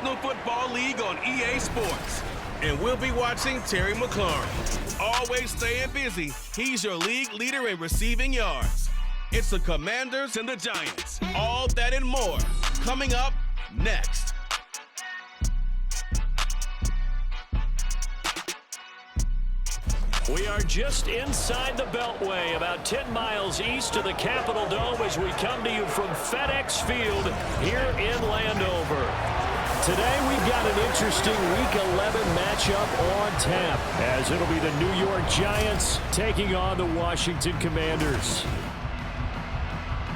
National Football League on EA Sports. And we'll be watching Terry McLaurin. Always staying busy, he's your league leader in receiving yards. It's the Commanders and the Giants. All that and more coming up next. We are just inside the Beltway, about 10 miles east of the Capitol Dome as we come to you from FedEx Field here in Landover. Today we've got an interesting Week 11 matchup on tap, as it'll be the New York Giants taking on the Washington Commanders.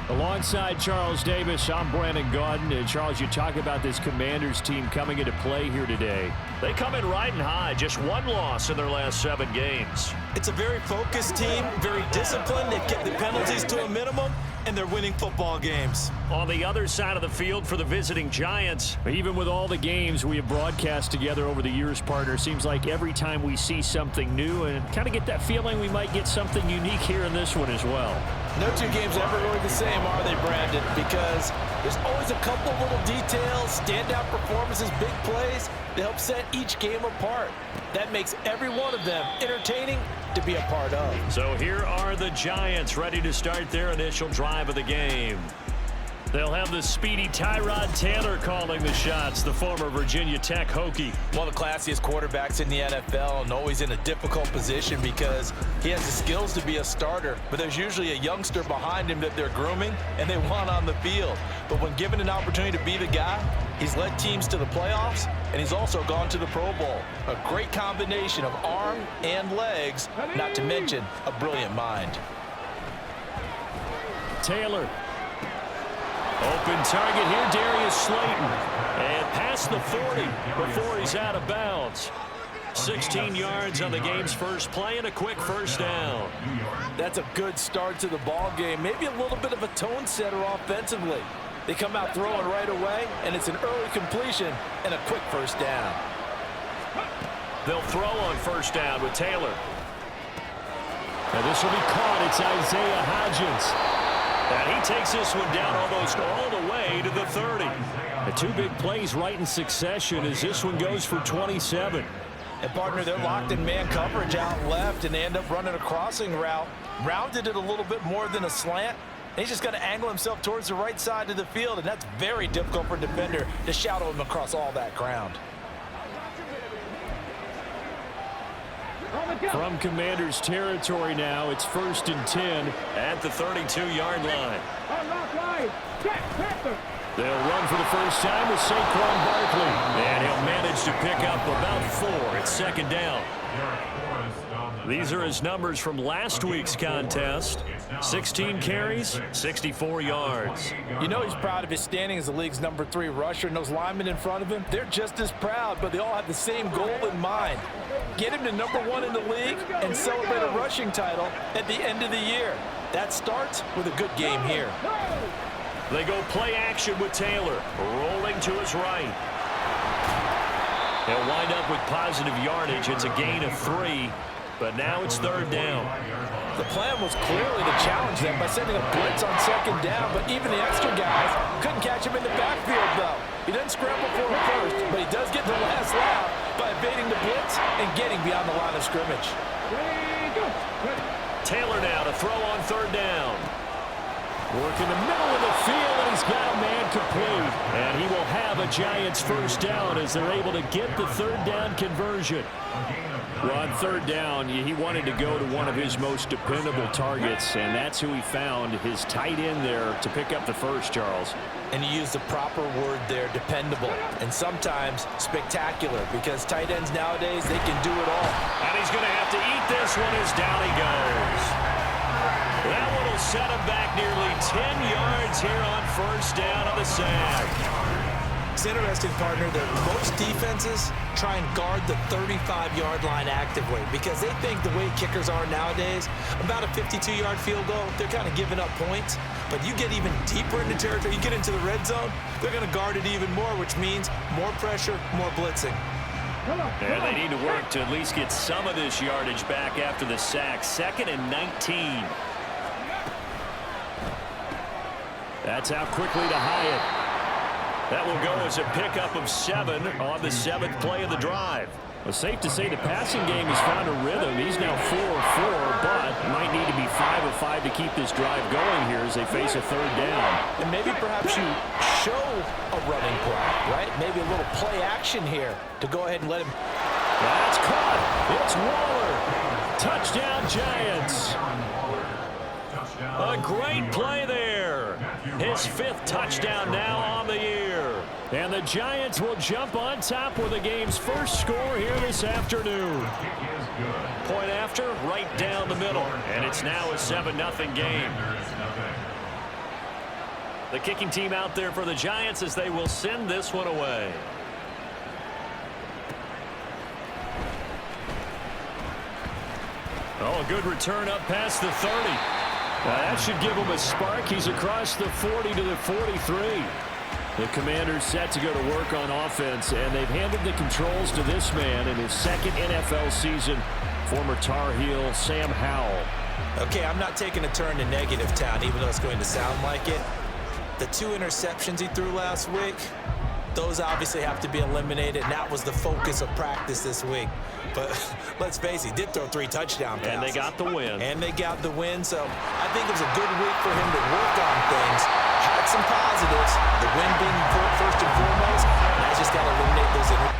Alongside Charles Davis, I'm Brandon Gaudin. And Charles, you talk about this Commanders team coming into play here today. They come in riding high, just one loss in their last 7 games. It's a very focused team, very disciplined. They've kept the penalties to a minimum, and they're winning football games. On the other side of the field for the visiting Giants, even with all the games we have broadcast together over the years, partner, seems like every time we see something new and kind of get that feeling we might get something unique here in this one as well. No 2 games are ever going the same, are they, Brandon? Because there's always a couple little details, standout performances, big plays that help set each game apart. That makes every one of them entertaining to be a part of. So here are the Giants ready to start their initial drive of the game. They'll have the speedy Tyrod Taylor calling the shots, the former Virginia Tech Hokie. One of the classiest quarterbacks in the NFL, and always in a difficult position because he has the skills to be a starter, but there's usually a youngster behind him that they're grooming and they want on the field. But when given an opportunity to be the guy, he's led teams to the playoffs, and he's also gone to the Pro Bowl. A great combination of arm and legs, not to mention a brilliant mind. Taylor. Open target here, Darius Slayton. And past the 40 before he's out of bounds. 16 yards on the game's first play and a quick first down. That's a good start to the ball game. Maybe a little bit of a tone setter offensively. They come out throwing right away, and it's an early completion and a quick first down. They'll throw on first down with Taylor. And this will be caught. It's Isaiah Hodgins. And he takes this one down almost all the way to the 30. The 2 big plays right in succession as this one goes for 27. And, partner, they're locked in man coverage out left, and they end up running a crossing route. Rounded it a little bit more than a slant. And he's just going to angle himself towards the right side of the field, and that's very difficult for a defender to shadow him across all that ground. From Commanders territory now, it's 1st and 10 at the 32-yard line. They'll run for the first time with Saquon Barkley. And he'll manage to pick up about 4 at 2nd down. These are his numbers from last week's contest. 16 carries, 64 yards. You know he's proud of his standing as the league's number 3 rusher, and those linemen in front of him, they're just as proud, but they all have the same goal in mind. Get him to number 1 in the league and celebrate a rushing title at the end of the year. That starts with a good game here. They go play action with Taylor, rolling to his right. He'll wind up with positive yardage. It's a gain of 3, but now it's 3rd down. The plan was clearly to challenge them by sending a blitz on 2nd down, but even the extra guys couldn't catch him in the backfield, though. He doesn't scramble for him first, but he does get the last lap by evading the blitz and getting beyond the line of scrimmage. Taylor now to throw on 3rd down. Work in the middle of the field, and he's got a man complete. And he will have a Giants first down as they're able to get the 3rd down conversion. Well, on 3rd down, he wanted to go to one of his most dependable targets, and that's who he found, his tight end there, to pick up the first, Charles. And he used the proper word there, dependable, and sometimes spectacular, because tight ends nowadays, they can do it all. And he's going to have to eat this one as down he goes. That one will set him back nearly 10 yards here on first down on the sack. It's interesting, partner, that most defenses try and guard the 35-yard line actively because they think the way kickers are nowadays, about a 52-yard field goal, they're kind of giving up points. But you get even deeper into territory, you get into the red zone, they're going to guard it even more, which means more pressure, more blitzing. And they need to work to at least get some of this yardage back after the sack. 2nd and 19. That's out quickly to Hyatt. That will go as a pickup of 7 on the 7th play of the drive. Well, safe to say the passing game has found a rhythm. He's now 4 of 4, but might need to be 5 of 5 to keep this drive going here as they face a 3rd down. And maybe perhaps you show a running play, right? Maybe a little play action here to go ahead and let him. That's caught. It's Waller. Touchdown, Giants. A great play there. His 5th touchdown now on the year. And the Giants will jump on top with the game's first score here this afternoon. Point after, right down the middle. And it's now a 7-0 game. The kicking team out there for the Giants as they will send this one away. Oh, a good return up past the 30. That should give him a spark. He's across the 40 to the 43. The Commanders set to go to work on offense, and they've handed the controls to this man in his 2nd NFL season, former Tar Heel Sam Howell. Okay, I'm not taking a turn to negative town, even though it's going to sound like it. The 2 interceptions he threw last week, those obviously have to be eliminated, and that was the focus of practice this week. But let's face it, he did throw 3 touchdown passes. And they got the win. So I think it was a good week for him to work on things. Had some positives, the win being first and foremost. Now he's just got to eliminate those interceptions.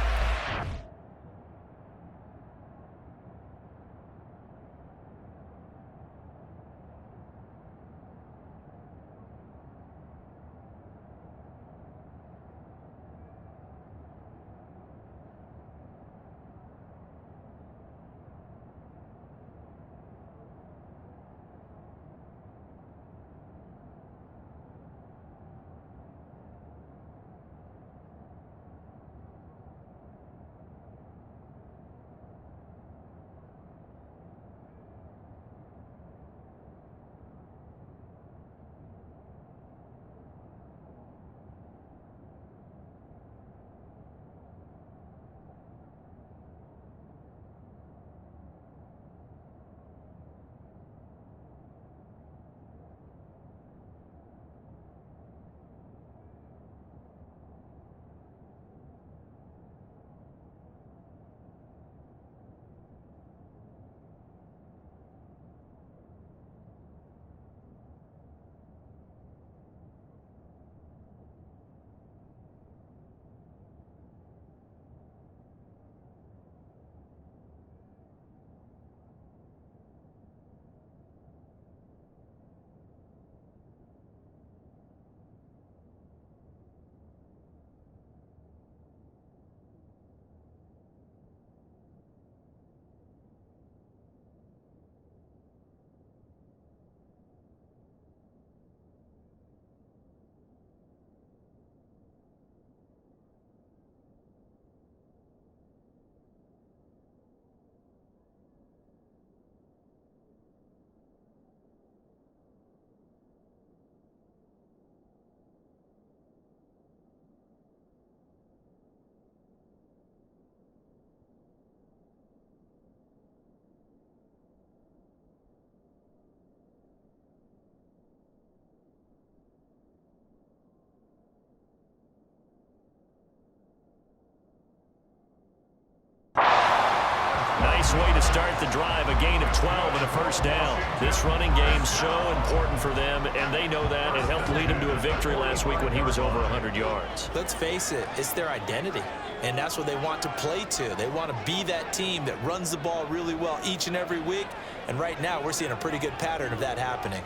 Nice way to start the drive, a gain of 12 and a first down. This running game's so important for them, and they know that. It helped lead them to a victory last week when he was over 100 yards. Let's face it, it's their identity, and that's what they want to play to. They want to be that team that runs the ball really well each and every week, and right now we're seeing a pretty good pattern of that happening.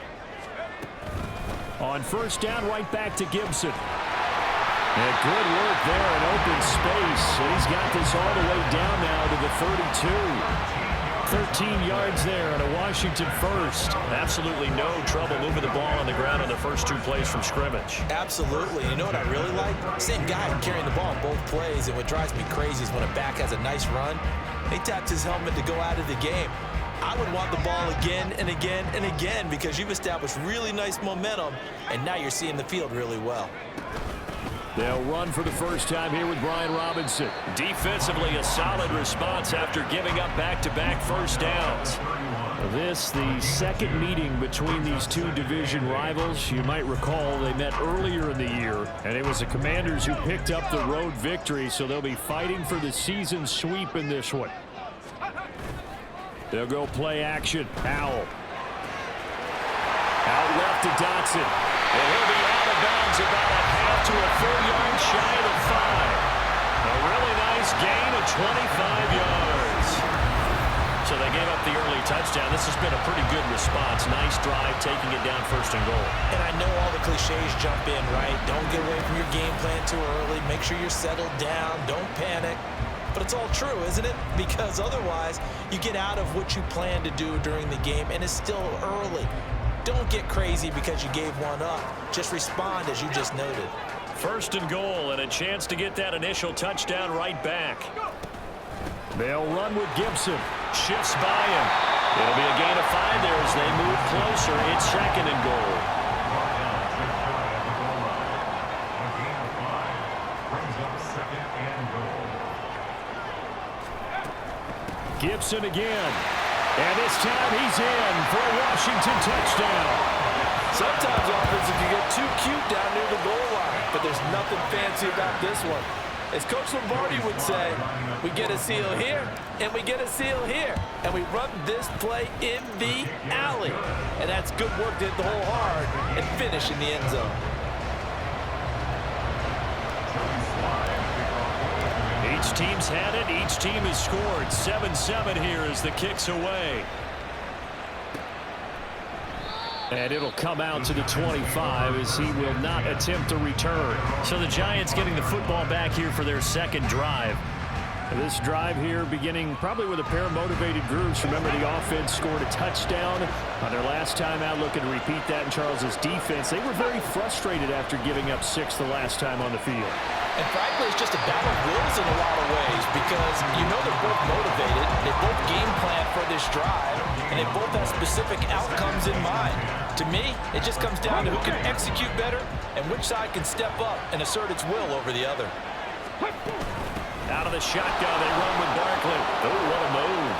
On first down, right back to Gibson. And good work there in open space. And he's got this all the way down now to the 32. 13 yards there and a Washington first. Absolutely no trouble moving the ball on the ground on the first 2 plays from scrimmage. Absolutely. You know what I really like? Same guy carrying the ball on both plays, and what drives me crazy is when a back has a nice run, he taps his helmet to go out of the game. I would want the ball again and again and again because you've established really nice momentum, and now you're seeing the field really well. They'll run for the first time here with Brian Robinson. Defensively, a solid response after giving up back-to-back first downs. This, the second meeting between these two division rivals. You might recall they met earlier in the year, and it was the Commanders who picked up the road victory, so they'll be fighting for the season sweep in this one. They'll go play action. Powell. Out left to Dotson. And he'll be out of bounds about a half to a full yard shy of 5. A really nice gain of 25 yards. So they gave up the early touchdown. This has been a pretty good response. Nice drive, taking it down 1st and goal. And I know all the cliches jump in, right? Don't get away from your game plan too early. Make sure you're settled down. Don't panic. But it's all true, isn't it? Because otherwise, you get out of what you plan to do during the game, and it's still early. Don't get crazy because you gave one up. Just respond as you just noted. 1st and goal, and a chance to get that initial touchdown right back. They'll run with Gibson. Shifts by him. It'll be a gain of 5 there as they move closer. It's 2nd and goal. Gibson again. And this time he's in for a Washington touchdown. Sometimes offenses can get too cute down near the goal line, but there's nothing fancy about this one. As Coach Lombardi would say, we get a seal here, and we get a seal here, and we run this play in the alley. And that's good work to hit the hole hard and finish in the end zone. Each team's had it. Each team has scored. 7-7 here as the kick's away. And it'll come out to the 25 as he will not attempt to return. So the Giants getting the football back here for their 2nd drive. This drive here beginning probably with a pair of motivated groups. Remember, the offense scored a touchdown on their last time out. Looking to repeat that in Charles's defense. They were very frustrated after giving up 6 the last time on the field. And frankly, it's just a battle of wills in a lot of ways because you know they're both motivated. They both game plan for this drive, and they both have specific outcomes in mind. To me, it just comes down to who can execute better and which side can step up and assert its will over the other. Out of the shotgun, they run with Barkley. Oh, what a move.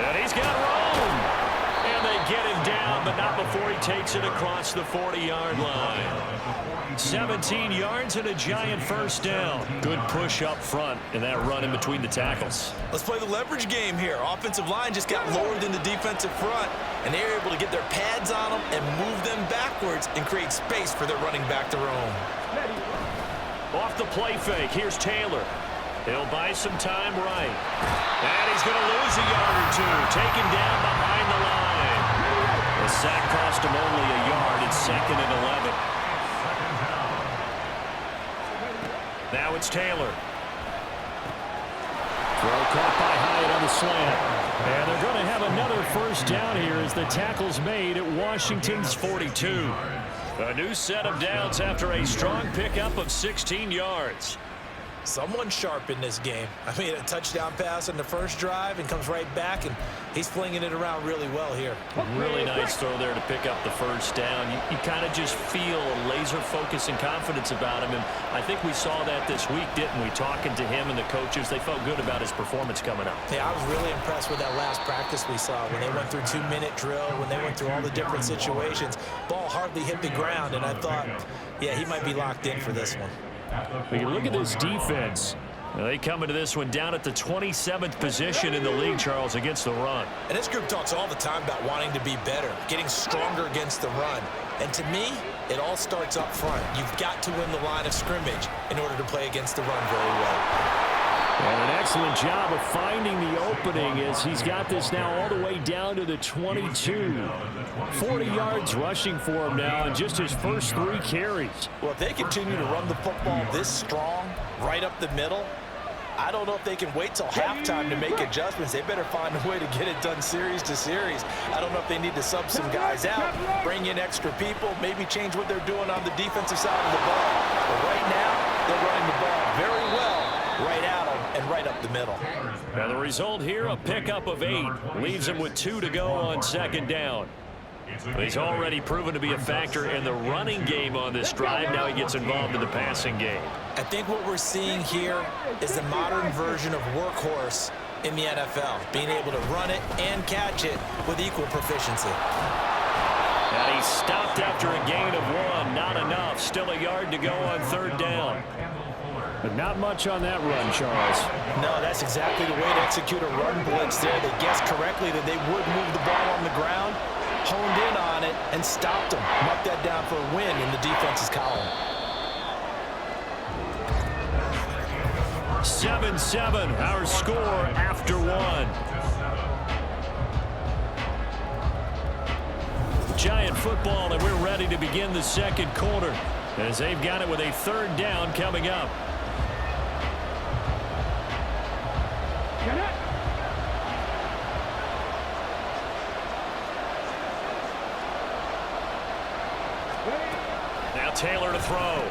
And he's got room. And they get him down, but not before he takes it across the 40-yard line. 17 yards and a Giant 1st down. Good push up front in that run in between the tackles. Let's play the leverage game here. Offensive line just got lowered in the defensive front, and they were able to get their pads on them and move them backwards and create space for their running back to roam. Off the play fake, here's Taylor. He'll buy some time right. And he's going to lose a yard or two. Taken down behind the line. The sack cost him only a yard. It's 2nd and 11. Now it's Taylor. Throw caught by Hyatt on the slant. And they're going to have another 1st down here as the tackle's made at Washington's 42. A new set of downs after a strong pickup of 16 yards. Someone sharp in this game. I mean, a touchdown pass on the 1st drive and comes right back, and he's flinging it around really well here. Really nice throw there to pick up the 1st down. You kind of just feel a laser focus and confidence about him, and I think we saw that this week, didn't we? Talking to him and the coaches, they felt good about his performance coming up. Yeah, I was really impressed with that last practice we saw when they went through 2-minute drill, when they went through all the different situations. Ball hardly hit the ground, and I thought, yeah, he might be locked in for this one. We can look at this defense. They come into this one down at the 27th position in the league, Charles, against the run. And this group talks all the time about wanting to be better, getting stronger against the run. And to me, it all starts up front. You've got to win the line of scrimmage in order to play against the run very well. And an excellent job of finding the opening as he's got this now all the way down to the 22. 40 yards rushing for him now in just his first 3 carries. Well, if they continue to run the football this strong, right up the middle, I don't know if they can wait till halftime to make adjustments. They better find a way to get it done series to series. I don't know if they need to sub some guys out, bring in extra people, maybe change what they're doing on the defensive side of the ball. But right now, they're running the ball very well right at them and right up the middle. Now the result here, a pickup of 8. Leaves him with 2 to go on 2nd down. He's already proven to be a factor in the running game on this drive. Now he gets involved in the passing game. I think what we're seeing here is the modern version of workhorse in the NFL, being able to run it and catch it with equal proficiency. And he stopped after a gain of 1. Not enough. Still a yard to go on 3rd down. But not much on that run, Charles. No, that's exactly the way to execute a run blitz there. They guessed correctly that they would move the ball on the ground, honed in on it, and stopped them. Marked that down for a win in the defense's column. 7-7, our score after 1. Giant football, and we're ready to begin the 2nd quarter as they've got it with a 3rd down coming up. Now Taylor to throw.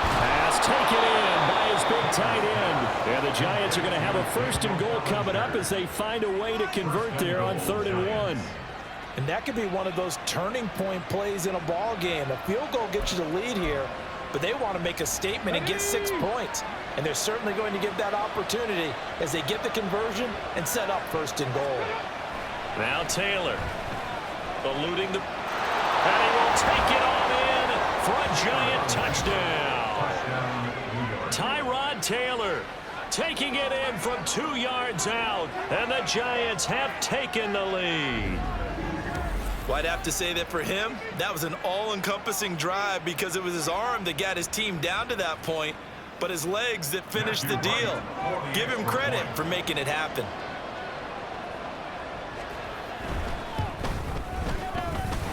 Pass taken in by his big tight end. And the Giants are going to have a 1st and goal coming up as they find a way to convert there on 3rd and 1. And that could be one of those turning point plays in a ball game. A field goal gets you the lead here, but they want to make a statement and get 6 points. And they're certainly going to get that opportunity as they get the conversion and set up 1st and goal. Now Taylor eluding the... And he will take it on in for a Giant touchdown. Tyrod Taylor taking it in from 2 yards out. And the Giants have taken the lead. Well, I'd have to say that for him, that was an all-encompassing drive because it was his arm that got his team down to that point, but his legs that finished the deal. Give him credit for making it happen.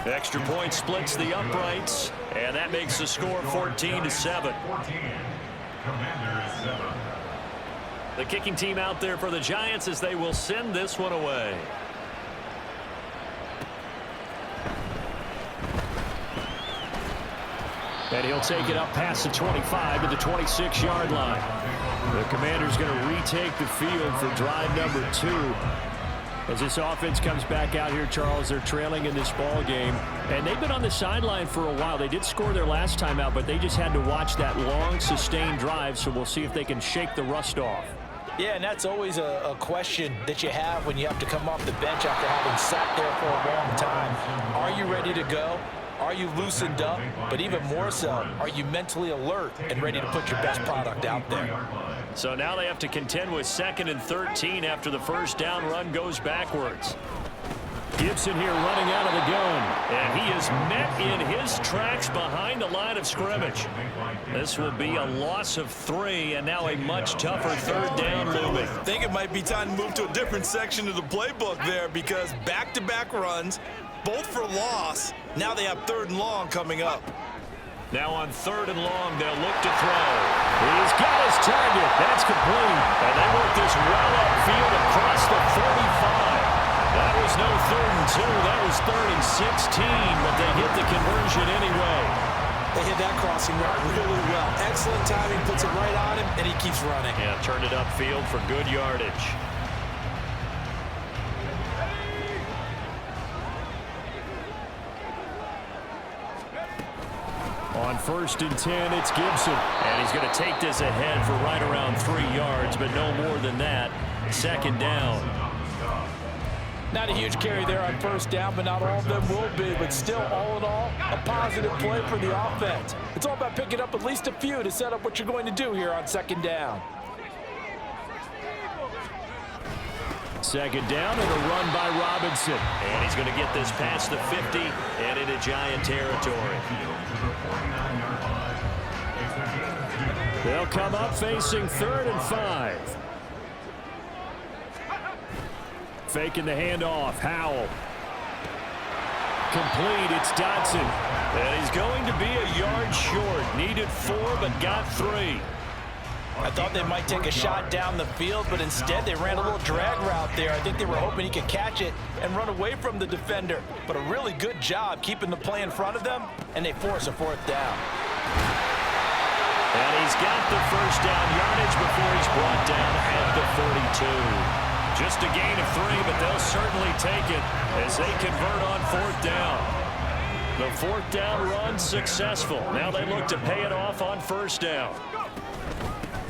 Extra point splits the uprights, and that makes the score 14-7. The kicking team out there for the Giants as they will send this one away. And he'll take it up past the 25 to the 26-yard line. The Commanders going to retake the field for drive number 2. As this offense comes back out here, Charles, they're trailing in this ball game. And they've been on the sideline for a while. They did score their last time out, but they just had to watch that long, sustained drive. So we'll see if they can shake the rust off. Yeah, and that's always a question that you have when you have to come off the bench after having sat there for a long time. Are you ready to go? Are you loosened up? But even more so, are you mentally alert and ready to put your best product out there? So now they have to contend with 2nd and 13 after the 1st down run goes backwards. Gibson here running out of the gun. And he is met in his tracks behind the line of scrimmage. This will be a loss of 3 and now a much tougher 3rd down looming. I think it might be time to move to a different section of the playbook there because back-to-back runs, both for loss. Now they have 3rd and long coming up. Now on 3rd and long, they'll look to throw. He's got his target. That's complete. And they work this well upfield across the 35. That was no 3rd and 2. That was 3rd and 16, but they get the conversion anyway. They hit that crossing route really well. Excellent timing, puts it right on him, and he keeps running. Yeah, turned it upfield for good yardage. On 1st and 10, it's Gibson. And he's going to take this ahead for right around 3 yards, but no more than that. 2nd down. Not a huge carry there on 1st down, but not all of them will be. But still, all in all, a positive play for the offense. It's all about picking up at least a few to set up what you're going to do here on 2nd down. 2nd down and a run by Robinson. And he's going to get this past the 50 and into Giant territory. They'll come up facing 3rd and 5. Faking the handoff. Howell. Complete. It's Dotson. And he's going to be a yard short. Needed 4, but got 3. I thought they might take a shot down the field, but instead they ran a little drag route there. I think they were hoping he could catch it and run away from the defender. But a really good job keeping the play in front of them, and they force a 4th down. And he's got the 1st down yardage before he's brought down at the 42. Just a gain of 3, but they'll certainly take it as they convert on 4th down. The 4th down run successful. Now they look to pay it off on 1st down.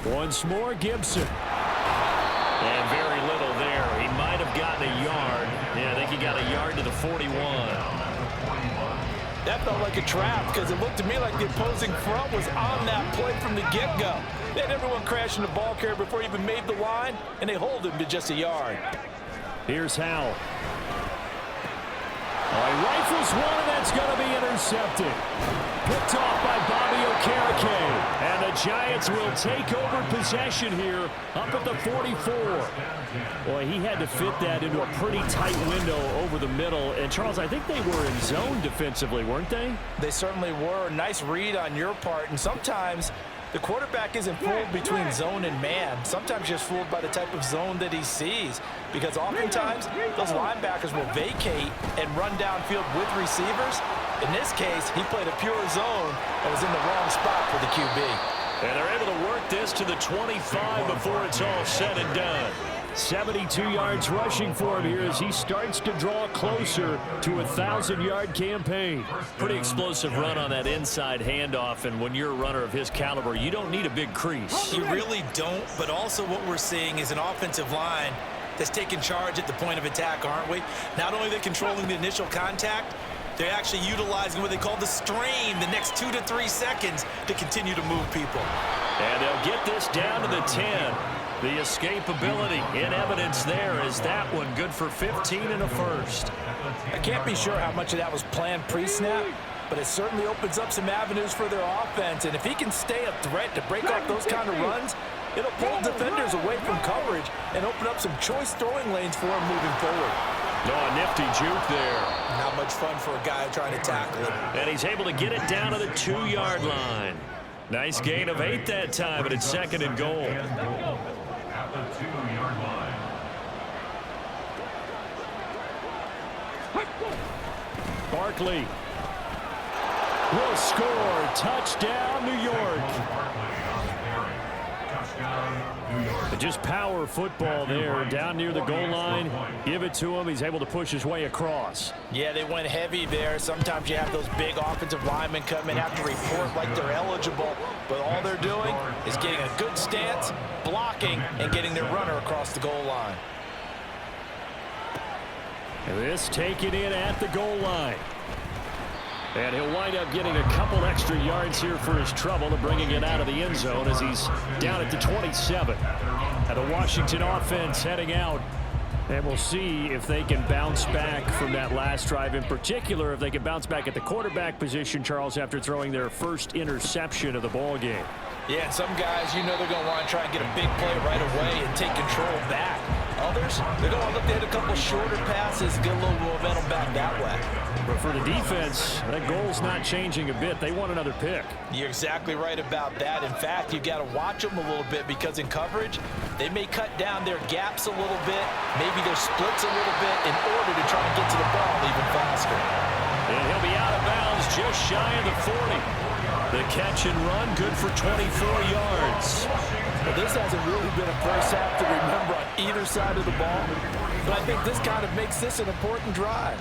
Once more, Gibson. And very little have gotten a yard. Yeah, I think he got a yard to the 41. That felt like a trap because it looked to me like the opposing front was on that play from the get-go. They had everyone crashing the ball carrier before he even made the line, and they hold him to just a yard. Here's Howell. He rifles one, and that's going to be intercepted. Picked off by Bobby Okereke. And the Giants will take over possession here up at the 44. Boy, he had to fit that into a pretty tight window over the middle. And, Charles, I think they were in zone defensively, weren't they? They certainly were. Nice read on your part. And sometimes the quarterback isn't fooled between zone and man. Sometimes just fooled by the type of zone that he sees. Because oftentimes, those linebackers will vacate and run downfield with receivers. In this case, he played a pure zone and was in the wrong spot for the QB. And they're able to work this to the 25 before it's all said and done. 72 yards rushing for him here as he starts to draw closer to a 1,000-yard campaign. Pretty explosive run on that inside handoff, and when you're a runner of his caliber, you don't need a big crease. You really don't, but also what we're seeing is an offensive line that's taking charge at the point of attack, aren't we? Not only are they controlling the initial contact, they're actually utilizing what they call the strain the next 2 to 3 seconds to continue to move people. And they'll get this down to the 10. The escapability in evidence there is that one good for 15 and a first. I can't be sure how much of that was planned pre-snap, but it certainly opens up some avenues for their offense. And if he can stay a threat to break off those kind of runs, it'll pull defenders away from coverage and open up some choice throwing lanes for him moving forward. Oh, a nifty juke there. Not much fun for a guy trying to tackle him. And he's able to get it down to the 2-yard line. Nice gain of 8 that time, but it's 2nd and goal. At the 2-yard line. Barkley will score. Touchdown, New York. Just power football there down near the goal line. Give it to him. He's able to push his way across. Yeah, they went heavy there. Sometimes you have those big offensive linemen come in, have to report like they're eligible, but all they're doing is getting a good stance, blocking, and getting their runner across the goal line. And this taken in at the goal line. And he'll wind up getting a couple extra yards here for his trouble and bringing it out of the end zone as he's down at the 27. And the Washington offense heading out. And we'll see if they can bounce back from that last drive. In particular, if they can bounce back at the quarterback position, Charles, after throwing their first interception of the ball game. Yeah, some guys, you know they're going to want to try and get a big play right away and take control back. Others, they're going to look at a couple shorter passes, get a little momentum back that way. But for the defense, that goal's not changing a bit. They want another pick. You're exactly right about that. In fact, you've got to watch them a little bit because in coverage, they may cut down their gaps a little bit, maybe their splits a little bit in order to try and get to the ball even faster. And he'll be out of bounds just shy of the 40. The catch and run, good for 24 yards. Well, this hasn't really been a first half to remember on either side of the ball, but I think this kind of makes this an important drive.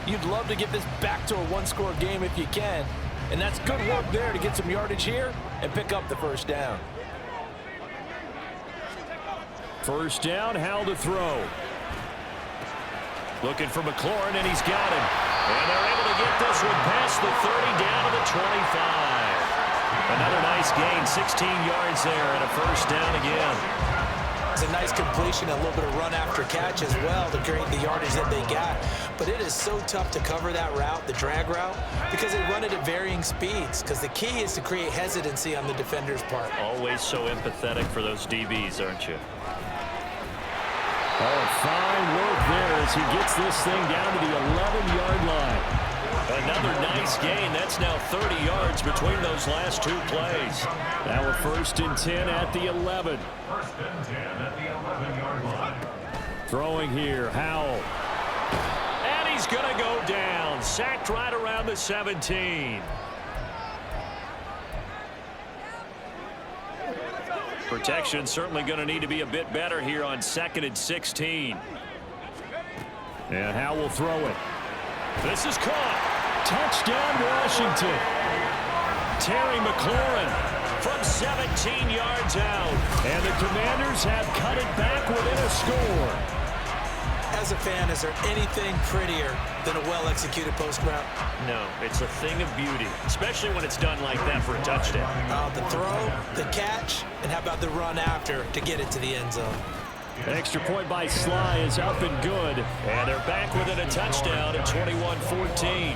You'd love to get this back to a one-score game if you can, and that's good work there to get some yardage here and pick up the first down. First down, Howell to throw. Looking for McLaurin, and he's got him. And they're able to get this one past the 30 down to the 25. Another nice gain, 16 yards there, and a first down again. It's a nice completion, a little bit of run after catch as well to create the yardage that they got. But it is so tough to cover that route, the drag route, because they run it at varying speeds. Because the key is to create hesitancy on the defender's part. Always so empathetic for those DBs, aren't you? Oh, fine work there as he gets this thing down to the 11-yard line. Another nice gain. That's now 30 yards between those last two plays. Now a 1st and 10 at the 11. 1st and 10 at the 11-yard line. Throwing here, Howell. And he's going to go down. Sacked right around the 17. Protection certainly going to need to be a bit better here on 2nd and 16. And Howell will throw it. This is caught. Touchdown, Washington. Terry McLaurin from 17 yards out. And the Commanders have cut it back within a score. As a fan, is there anything prettier than a well-executed post route? No, it's a thing of beauty, especially when it's done like that for a touchdown. The throw, the catch, and how about the run after to get it to the end zone? Extra point by Sly is up and good, and they're back within a touchdown at 21-14.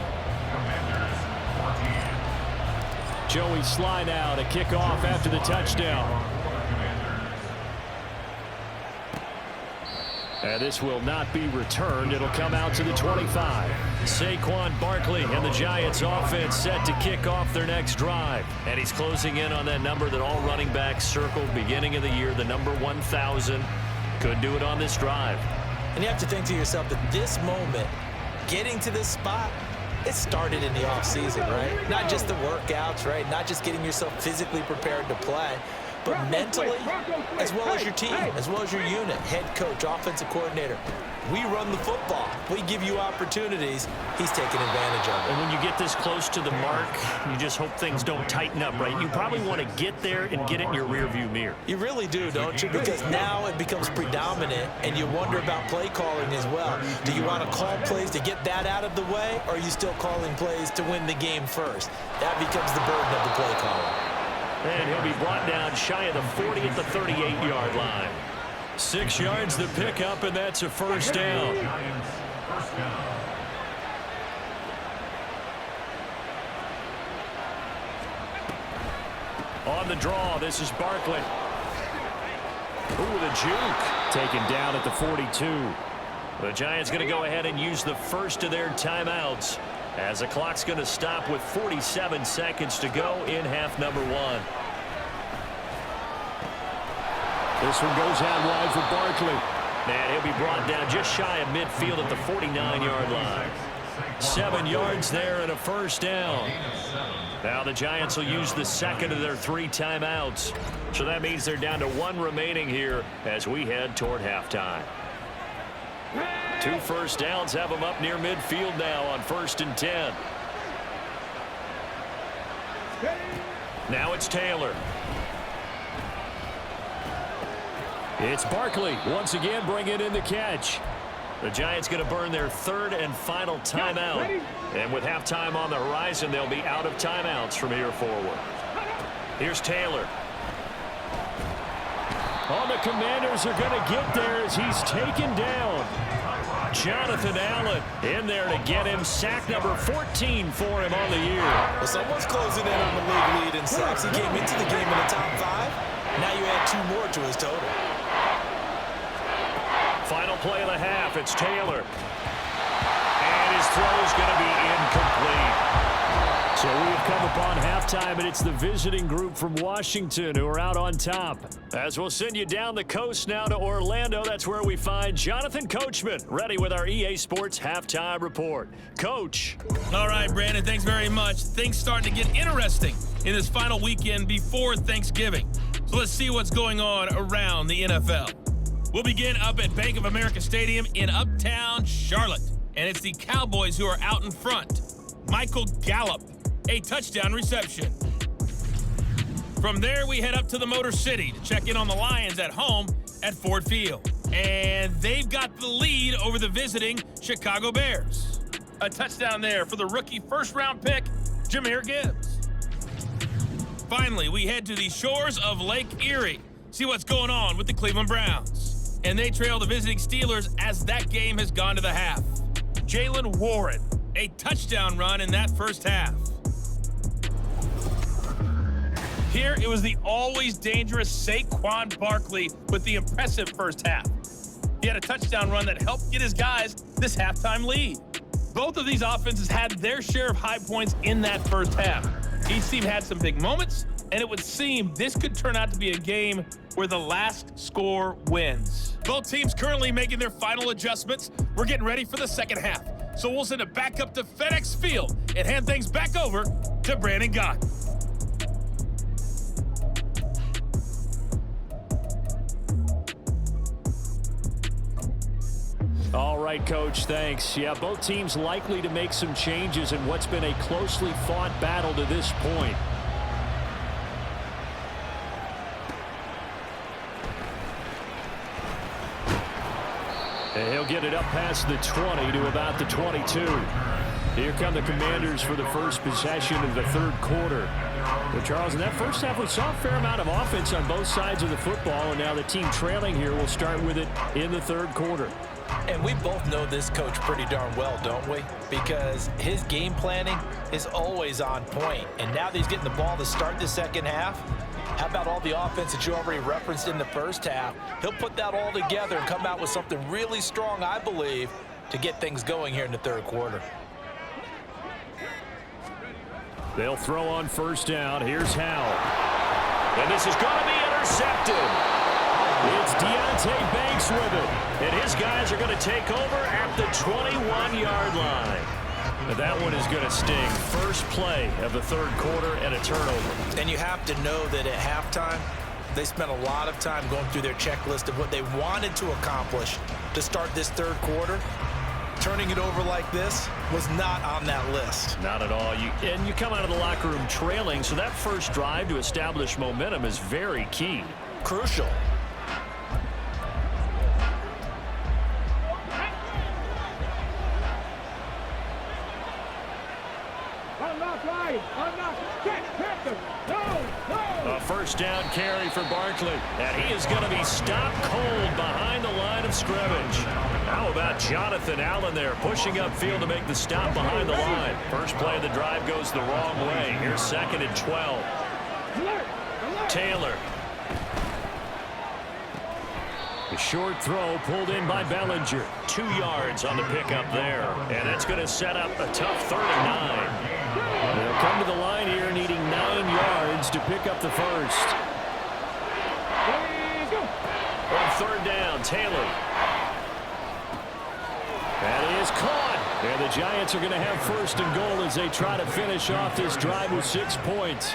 Joey Sly now to kick off after the touchdown. And this will not be returned. It'll come out to the 25. Saquon Barkley and the Giants offense set to kick off their next drive. And he's closing in on that number that all running backs circled beginning of the year, the number 1,000. Could do it on this drive. And you have to think to yourself that this moment, getting to this spot, it started in the offseason, right? Not just the workouts, right? Not just getting yourself physically prepared to play, but mentally, as well as your team, as well as your unit, head coach, offensive coordinator. We run the football. We give you opportunities. He's taking advantage of it. And when you get this close to the mark, you just hope things don't tighten up, right? You probably want to get there and get it in your rearview mirror. You really do, don't you? Because now it becomes predominant, and you wonder about play calling as well. Do you want to call plays to get that out of the way, or are you still calling plays to win the game first? That becomes the burden of the play caller. And he'll be brought down shy of the 40 at the 38-yard line. 6 yards the pickup, and that's a first down. On the draw, this is Barkley. Ooh, the juke. Taken down at the 42. The Giants going to go ahead and use the first of their timeouts, as the clock's going to stop with 47 seconds to go in half number 1. This one goes out wide for Barkley. And he'll be brought down just shy of midfield at the 49-yard line. 7 yards there and a first down. Now the Giants will use the second of their 3 timeouts. So that means they're down to 1 remaining here as we head toward halftime. 2 first downs have them up near midfield now on 1st and 10. Now it's Taylor. It's Barkley once again bringing in the catch. The Giants going to burn their 3rd and final timeout. And with halftime on the horizon, they'll be out of timeouts from here forward. Here's Taylor. Oh, the Commanders are going to get there as he's taken down. Jonathan Allen in there to get him. Sack number 14 for him on the year. Well, someone's closing in on the league lead in sacks. He came into the game in the top 5. Now you add 2 more to his total. Final play of the half, it's Taylor. And his throw is going to be incomplete. So we have come upon halftime, and it's the visiting group from Washington who are out on top. As we'll send you down the coast now to Orlando, that's where we find Jonathan Coachman, ready with our EA Sports Halftime Report. Coach. All right, Brandon, thanks very much. Things starting to get interesting in this final weekend before Thanksgiving. So let's see what's going on around the NFL. We'll begin up at Bank of America Stadium in Uptown Charlotte. And it's the Cowboys who are out in front. Michael Gallup, a touchdown reception. From there, we head up to the Motor City to check in on the Lions at home at Ford Field. And they've got the lead over the visiting Chicago Bears. A touchdown there for the rookie first-round pick, Jahmyr Gibbs. Finally, we head to the shores of Lake Erie. See what's going on with the Cleveland Browns. And they trail the visiting Steelers as that game has gone to the half. Jaylen Warren, a touchdown run in that first half. Here, it was the always dangerous Saquon Barkley with the impressive first half. He had a touchdown run that helped get his guys this halftime lead. Both of these offenses had their share of high points in that first half. Each team had some big moments, and it would seem this could turn out to be a game where the last score wins. Both teams currently making their final adjustments. We're getting ready for the second half. So we'll send it back up to FedEx Field and hand things back over to Brandon Gott. All right, Coach, thanks. Yeah, both teams likely to make some changes in what's been a closely fought battle to this point. And he'll get it up past the 20 to about the 22. Here come the Commanders for the first possession of the third quarter. But Charles, in that first half, we saw a fair amount of offense on both sides of the football, and now the team trailing here will start with it in the third quarter. And we both know this coach pretty darn well, don't we? Because his game planning is always on point. And now that he's getting the ball to start the second half, how about all the offense that you already referenced in the first half? He'll put that all together and come out with something really strong, I believe, to get things going here in the third quarter. They'll throw on first down. Here's Howell. And this is going to be intercepted. It's Deontay Banks with it. And his guys are going to take over at the 21-yard line. And that one is going to sting. First play of the third quarter and a turnover. And you have to know that at halftime, they spent a lot of time going through their checklist of what they wanted to accomplish to start this third quarter. Turning it over like this was not on that list. Not at all. And you come out of the locker room trailing, so that first drive to establish momentum is very key. Crucial. A first down carry for Barkley. And he is going to be stopped cold behind the line of scrimmage. How about Jonathan Allen there pushing upfield to make the stop behind the line? First play of the drive goes the wrong way. Here's 2nd and 12. Taylor. A short throw pulled in by Bellinger. 2 yards on the pickup there. And that's going to set up a tough 3rd and 9. They'll come to the line here needing 9 yards to pick up the first. On 3rd down, Taylor. That is caught. And the Giants are going to have 1st and goal as they try to finish off this drive with 6 points.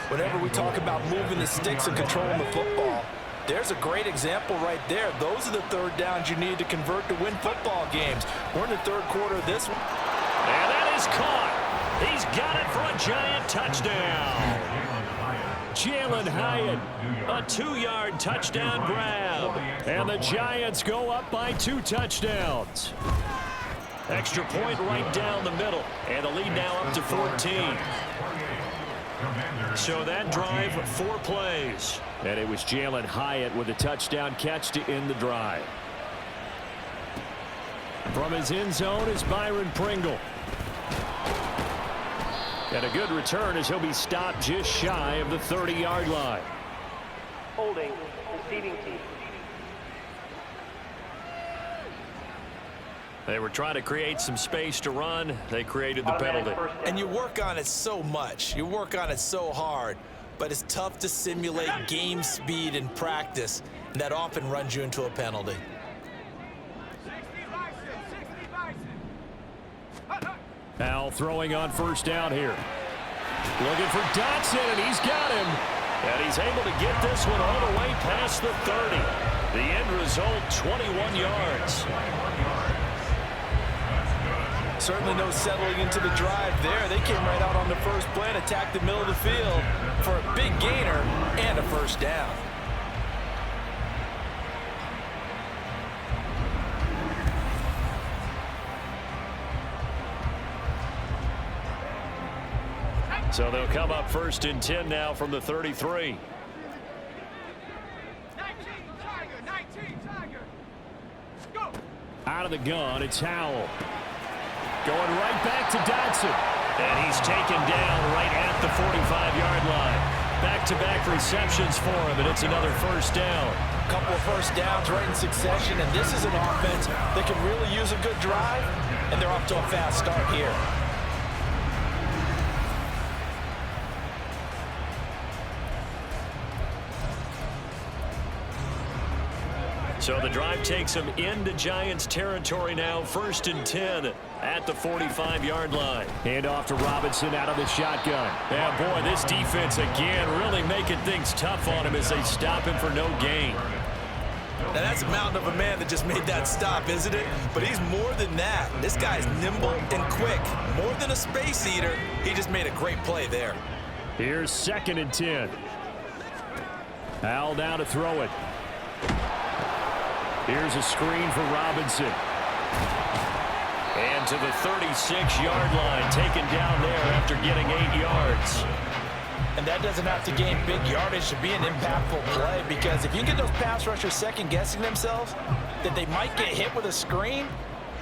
Whenever we talk about moving the sticks and controlling the football, there's a great example right there. Those are the 3rd downs you need to convert to win football games. We're in the third quarter of this one. And that is caught. He's got it for a Giant touchdown. Jalen Hyatt, a 2-yard touchdown grab. And the Giants go up by 2 touchdowns. Extra point right down the middle. And the lead now up to 14. So that drive, 4 plays. And it was Jalen Hyatt with a touchdown catch to end the drive. From his end zone is Byron Pringle. And a good return as he'll be stopped just shy of the 30-yard line. Holding, receiving team. They were trying to create some space to run. They created the penalty. And you work on it so much. You work on it so hard. But it's tough to simulate game speed in practice. And that often runs you into a penalty. Now throwing on first down here. Looking for Dotson, and he's got him. And he's able to get this one all the way past the 30. The end result, 21 yards. Certainly no settling into the drive there. They came right out on the first play and attacked the middle of the field for a big gainer and a first down. So they'll come up 1st and 10 now from the 33. Out of the gun, it's Howell. Going right back to Dotson. And he's taken down right at the 45-yard line. Back-to-back receptions for him, and it's another first down. A couple of first downs right in succession, and this is an offense that can really use a good drive, and they're off to a fast start here. So the drive takes them into Giants territory now. 1st and 10 at the 45-yard line. Hand off to Robinson out of the shotgun. And boy, this defense again really making things tough on him as they stop him for no gain. Now that's a mountain of a man that just made that stop, isn't it? But he's more than that. This guy's nimble and quick. More than a space eater, he just made a great play there. Here's 2nd and 10. Howell down to throw it. Here's a screen for Robinson. And to the 36-yard line, taken down there after getting 8 yards. And that doesn't have to gain big yardage to be an impactful play, because if you get those pass rushers second-guessing themselves that they might get hit with a screen,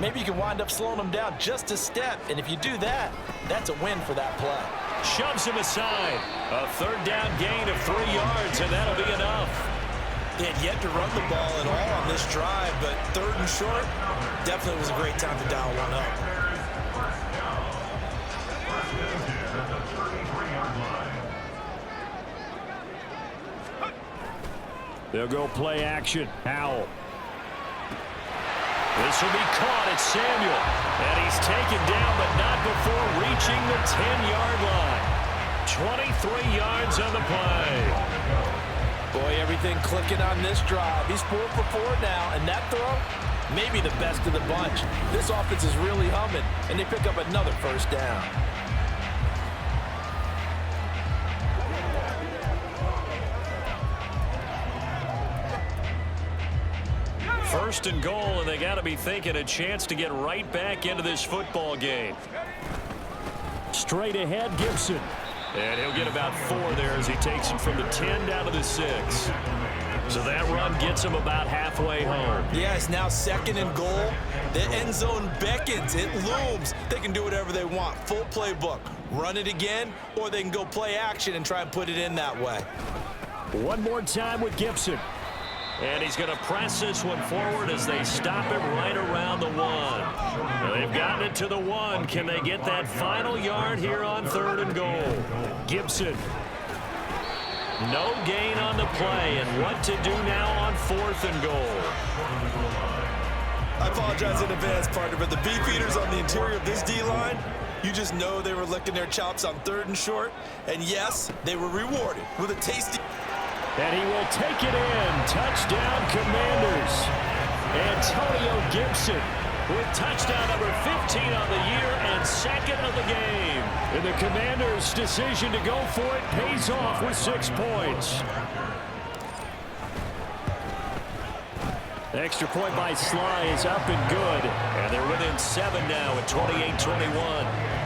maybe you can wind up slowing them down just a step. And if you do that, that's a win for that play. Shoves him aside. A third down gain of 3 yards, and that'll be enough. They had yet to run the ball at all on this drive, but third and short definitely was a great time to dial one up. They'll go play action. Howell. This will be caught at Samuel. And he's taken down, but not before reaching the 10-yard line. 23 yards on the play. Boy, everything clicking on this drive. He's 4 for 4 now, and that throw, maybe the best of the bunch. This offense is really humming, and they pick up another first down. First and goal, and they got to be thinking a chance to get right back into this football game. Straight ahead, Gibson. And he'll get about 4 there as he takes him from the 10 down to the 6. So that run gets him about halfway home. Yeah, it's now second and goal. The end zone beckons. It looms. They can do whatever they want. Full playbook. Run it again, or they can go play action and try and put it in that way. One more time with Gibson. And he's going to press this one forward as they stop him right around the 1. Now they've gotten it to the 1. Can they get that final yard here on third and goal? Gibson. No gain on the play, and what to do now on fourth and goal? I apologize in advance, partner, but the beefeaters on the interior of this D-line, you just know they were licking their chops on third and short. And yes, they were rewarded with a tasty... And he will take it in. Touchdown, Commanders. Antonio Gibson with touchdown number 15 on the year and second of the game. And the Commanders' decision to go for it pays off with 6 points. Extra point by Sly is up and good. And they're within 7 now at 28-21.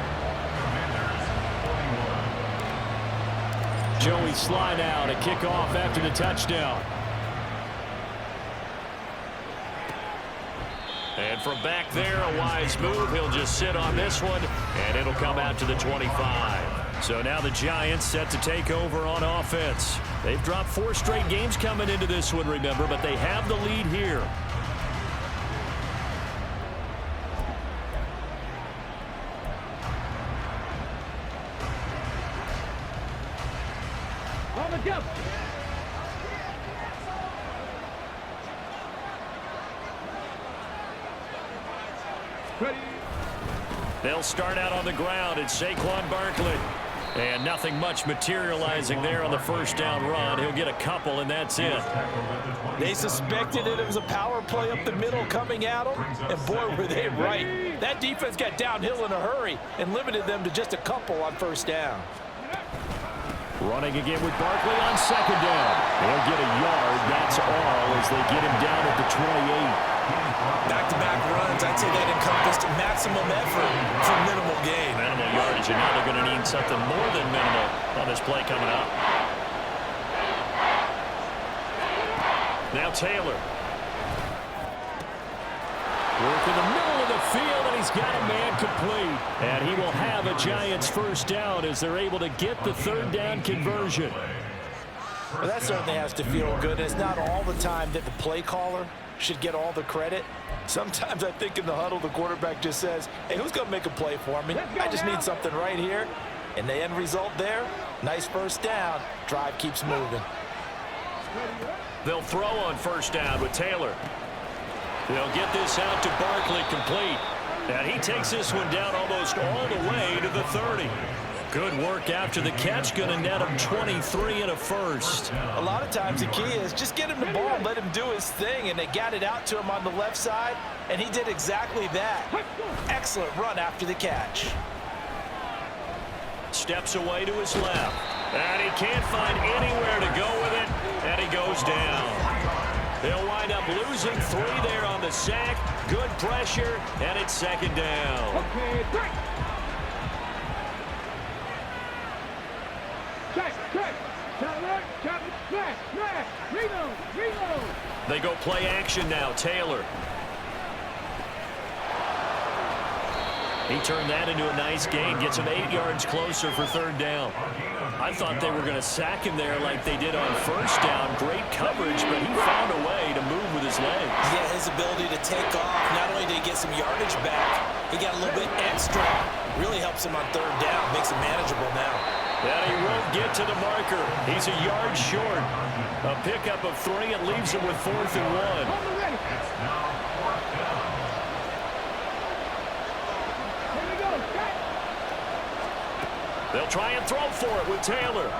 Joey Sly now to kick off after the touchdown. And from back there, a wise move. He'll just sit on this one, and it'll come out to the 25. So now the Giants set to take over on offense. They've dropped 4 straight games coming into this one, remember, but they have the lead here. They'll start out on the ground. It's Saquon Barkley. And nothing much materializing there on the first down run. He'll get a couple, and that's it. They suspected it was a power play up the middle coming at them, and boy, were they right. That defense got downhill in a hurry and limited them to just a couple on first down. Running again with Barkley on second down. They'll get a yard, that's all, as they get him down at the 28. Back-to-back runs, I'd say that encompassed maximum effort for minimal gain. Minimal yardage, and now they're going to need something more than minimal on this play coming up. Now Taylor. Work in the middle of the field, and he's got a man complete. And he will have a Giants first down as they're able to get the third down conversion. Well, that certainly has to feel good. It's not all the time that the play caller should get all the credit. Sometimes I think in the huddle, the quarterback just says, hey, who's going to make a play for me? I just need something right here. And the end result there, nice first down. Drive keeps moving. They'll throw on first down with Taylor. They'll get this out to Barkley complete. And he takes this one down almost all the way to the 30. Good work after the catch. Going to net him 23 and a first. A lot of times the key is just get him the ball and let him do his thing. And they got it out to him on the left side. And he did exactly that. Excellent run after the catch. Steps away to his left. And he can't find anywhere to go with it. And he goes down. They'll wind up losing 3 there on the sack. Good pressure, and it's second down. Okay, break. Check. Smash. Reload. They go play action now. Taylor. He turned that into a nice gain. Gets him 8 yards closer for third down. I thought they were going to sack him there like they did on first down. Great coverage, but he found a way to move with his legs. Yeah, his ability to take off. Not only did he get some yardage back, he got a little bit extra. Really helps him on third down. Makes it manageable now. And he won't get to the marker. He's a yard short. A pickup of 3 and leaves him with 4th and 1. They'll try and throw for it with Taylor.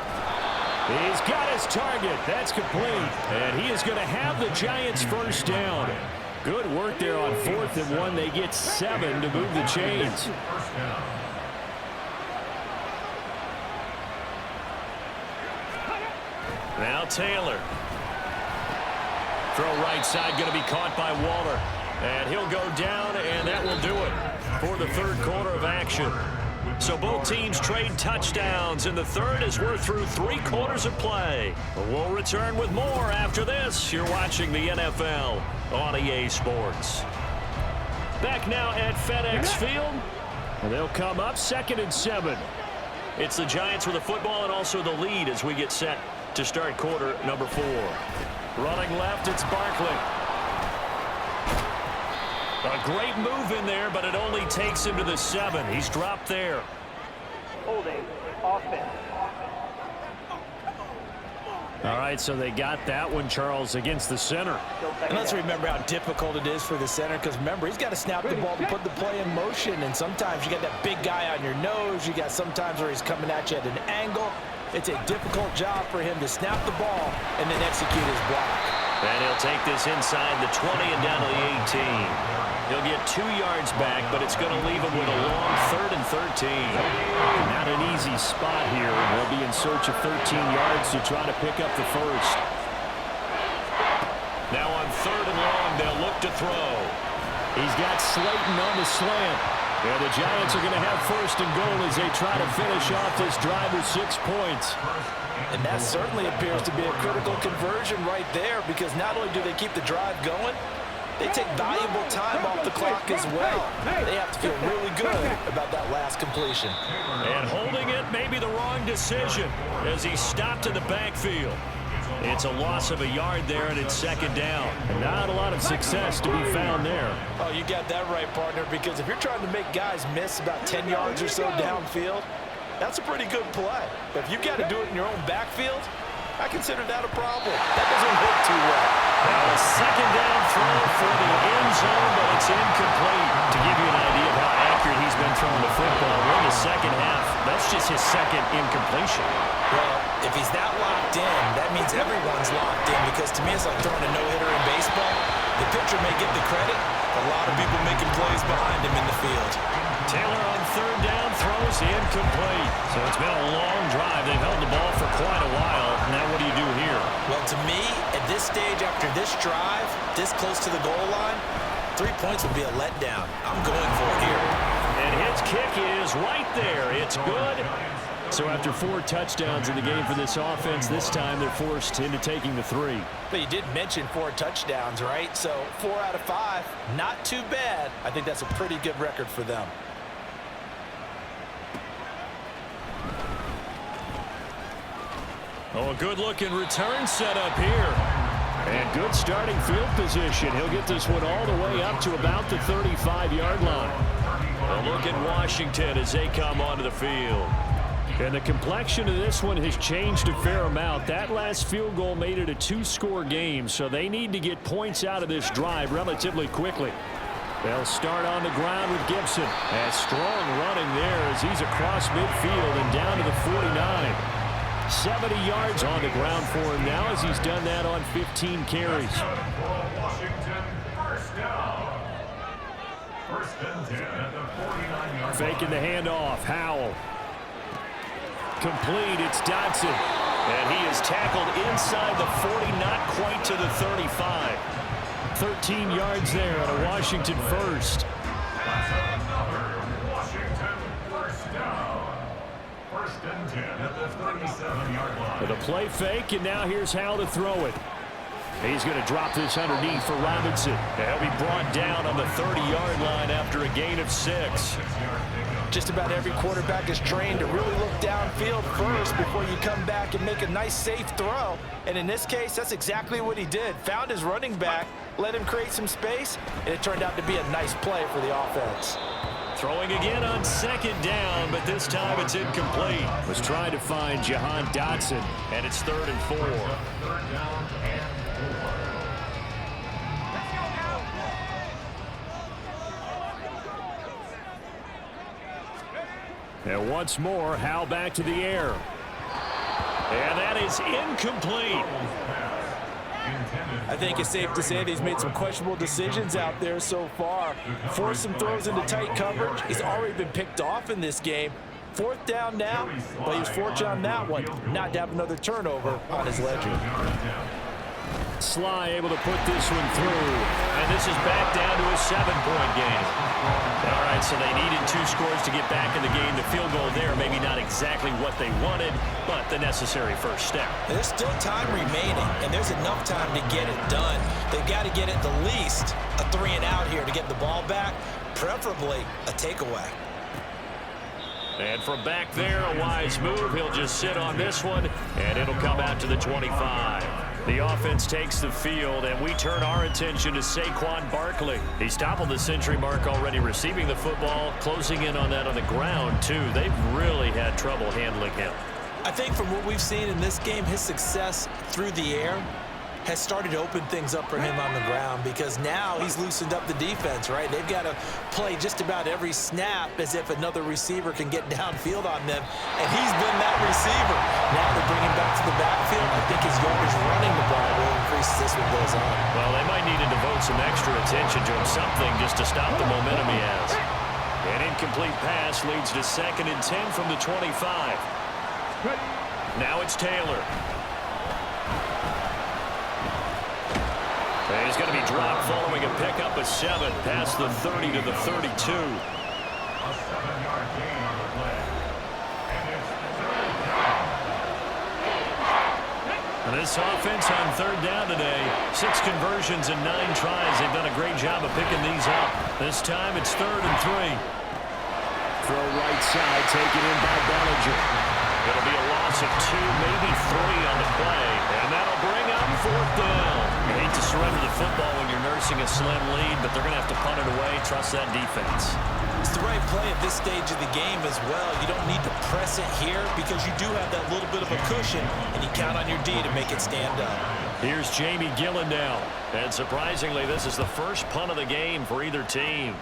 He's got his target. That's complete. And he is going to have the Giants first down. Good work there on 4th and 1. They get 7 to move the chains. Now Taylor. Throw right side going to be caught by Waller. And he'll go down, and that will do it for the third quarter of action. So both teams trade touchdowns in the third as we're through 3 quarters of play. We'll return with more after this. You're watching the NFL on EA Sports. Back now at FedEx Field. And they'll come up 2nd and 7. It's the Giants with the football and also the lead as we get set to start quarter number 4. Running left, it's Barkley. A great move in there, but it only takes him to the 7. He's dropped there. Holding. Offense. All right, so they got that one, Charles, against the center. And let's remember how difficult it is for the center, because remember, he's got to snap the ball to put the play in motion, and sometimes you got that big guy on your nose. You got sometimes where he's coming at you at an angle. It's a difficult job for him to snap the ball and then execute his block. And he'll take this inside the 20 and down to the 18. He'll get 2 yards back, but it's going to leave him with a long 3rd and 13. Not an easy spot here. They'll be in search of 13 yards to try to pick up the first. Now on 3rd and long, they'll look to throw. He's got Slayton on the slant. And the Giants are going to have 1st and goal as they try to finish off this drive with 6 points. And that certainly appears to be a critical conversion right there, because not only do they keep the drive going, they take valuable time off the clock as well. They have to feel really good about that last completion. And holding it may be the wrong decision as he stopped in the backfield. It's a loss of a yard there, and it's 2nd down. And not a lot of success to be found there. Oh, you got that right, partner, because if you're trying to make guys miss about 10 yards or so downfield, that's a pretty good play. But if you've got to do it in your own backfield, I consider that a problem. That doesn't work too well. Now a 2nd down throw for the end zone, but it's incomplete. To give you an idea of how accurate he's been throwing the football, we're in the second half. That's just his 2nd incompletion. Well, if he's that locked in, that means everyone's locked in, because to me it's like throwing a no-hitter in baseball. The pitcher may get the credit, a lot of people making plays behind him in the field. Taylor on 3rd down throws incomplete. So it's been a long drive. They've held the ball for quite a while. Now what do you do here? Well, to me, at this stage after this drive, this close to the goal line, 3 points would be a letdown. I'm going for it here. And his kick is right there. It's good. So after 4 touchdowns in the game for this offense, this time they're forced into taking the 3. But you did mention 4 touchdowns, right? So 4 out of 5, not too bad. I think that's a pretty good record for them. Oh, a good-looking return set up here. And good starting field position. He'll get this one all the way up to about the 35-yard line. A look at Washington as they come onto the field. And the complexion of this one has changed a fair amount. That last field goal made it a 2-score game, so they need to get points out of this drive relatively quickly. They'll start on the ground with Gibson. A strong running there as he's across midfield and down to the 49. 70 yards on the ground for him now as he's done that on 15 carries. Washington, 1st down. 1st and 10 at the 49-yard line. Faking the handoff. Howell. Complete. It's Dodson. And he is tackled inside the 40, not quite to the 35. 13 yards there on a Washington first. That's another Washington first down. First and 10 at the 37-yard line. With a play fake, and now here's how to throw it. He's going to drop this underneath for Robinson. And he'll be brought down on the 30-yard line after a gain of 6. Just about every quarterback is trained to really look downfield first before you come back and make a nice, safe throw. And in this case, that's exactly what he did. Found his running back, let him create some space, and it turned out to be a nice play for the offense. Throwing again on second down, but this time it's incomplete. Was trying to find Jahan Dotson, and it's 3rd and 4. Third down and 4. And once more, Howell back to the air. And that is incomplete. I think it's safe to say that he's made some questionable decisions out there so far. Forced some throws into tight coverage. He's already been picked off in this game. 4th down now, but he was fortunate on that one not to have another turnover on his ledger. Sly able to put this one through, and this is back down to a 7-point game. All right, so they needed 2 scores to get back in the game. The field goal there, maybe not exactly what they wanted, but the necessary first step. There's still time remaining, and there's enough time to get it done. They've got to get at the least a 3-and-out here to get the ball back, preferably a takeaway. And from back there, a wise move. He'll just sit on this one, and it'll come out to the 25. The offense takes the field, and we turn our attention to Saquon Barkley. He's toppled the century mark already receiving the football, closing in on that on the ground, too. They've really had trouble handling him. I think from what we've seen in this game, his success through the air has started to open things up for him on the ground, because now he's loosened up the defense, right? They've got to play just about every snap as if another receiver can get downfield on them, and he's been that receiver. Now they bring him back to the backfield. I think his yardage running the ball will increase as this one goes on. Well, they might need to devote some extra attention to him, something just to stop the momentum he has. An incomplete pass leads to 2nd and 10 from the 25. Now it's Taylor. And he's going to be dropped following a pickup of 7 past the 30 to the 32. A 7-yard gain on the play. And it's 3rd down. And this offense on 3rd down today, 6 conversions and 9 tries. They've done a great job of picking these up. This time it's 3rd and 3. Throw right side, taken in by Bellinger. It'll be a loss of 2, maybe 3 on the play. And that'll bring up 4th down. You hate to surrender the football when you're nursing a slim lead, but they're going to have to punt it away. Trust that defense. It's the right play at this stage of the game as well. You don't need to press it here because you do have that little bit of a cushion, and you count on your D to make it stand up. Here's Jamie Gillen now. And surprisingly, this is the first punt of the game for either team.